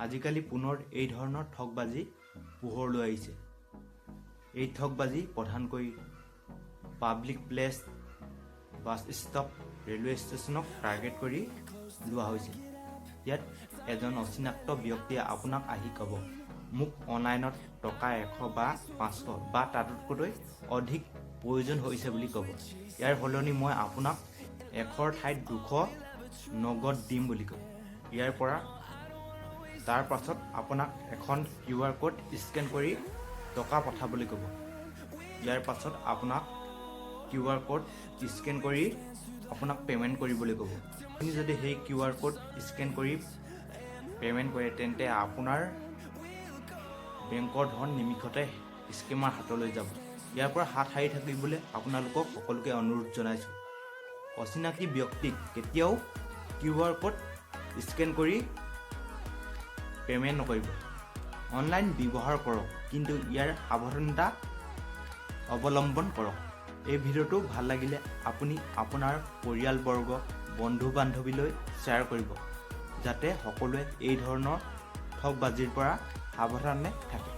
আজিকালি পুনৰ এই ধৰণৰ ঠগবাজি পোহৰলৈ আহিছে। এই ঠগবাজি প্ৰধানকৈ public place, bus stop, railway ষ্টেচনক টাৰ্গেট কৰি লোৱা হৈছে। ইয়াত এজন অচিনাক্ত ব্যক্তিয়ে আপোনাক আহি ক'ব, মোক অনলাইনত টকা 100 বা 500 বা তাতোতকৈ অধিক প্ৰয়োজন হৈছে বুলি ক'ব। ইয়াৰ সলনি মই আপোনাক 100ৰ ঠাইত 200 নগদ দিম বুলি ক'ব। তাৰ পাছত আপোনাক এখন QR কোড স্কেন কৰি টকা পঠাবলৈ ক'ব। ইয়াৰ পাছত আপোনাক QR কোড স্কেন কৰি আপোনাক পে'মেণ্ট কৰিবলৈ ক'ব। আপুনি যদি সেই QR কোড স্কেন কৰি পে'মেণ্ট কৰে তেন্তে আপোনাৰ বেংকৰ ধন নিমিষতে স্কেমাৰ হাতলৈ যাব। ইয়াৰ পৰা হাত সাৰি থাকিবলৈ আপোনালোকক সকলোকে অনুৰোধ জনাইছোঁ। অচিনাকি ব্যক্তিক কেতিয়াও QR কোড স্কেন কৰি পে'মেণ্ট নকৰিব। অনলাইন ব্যৱহাৰ কৰক, কিন্তু ইয়াৰ সাৱধানতা অৱলম্বন কৰক। এই ভিডিঅ'টো ভাল লাগিলে আপুনি আপোনাৰ পৰিয়ালবৰ্গ, বন্ধু-বান্ধৱীলৈ শ্বেয়াৰ কৰিব, যাতে সকলোৱে এই ধৰণৰ ঠগবাজিৰ পৰা সাৱধানে থাকে।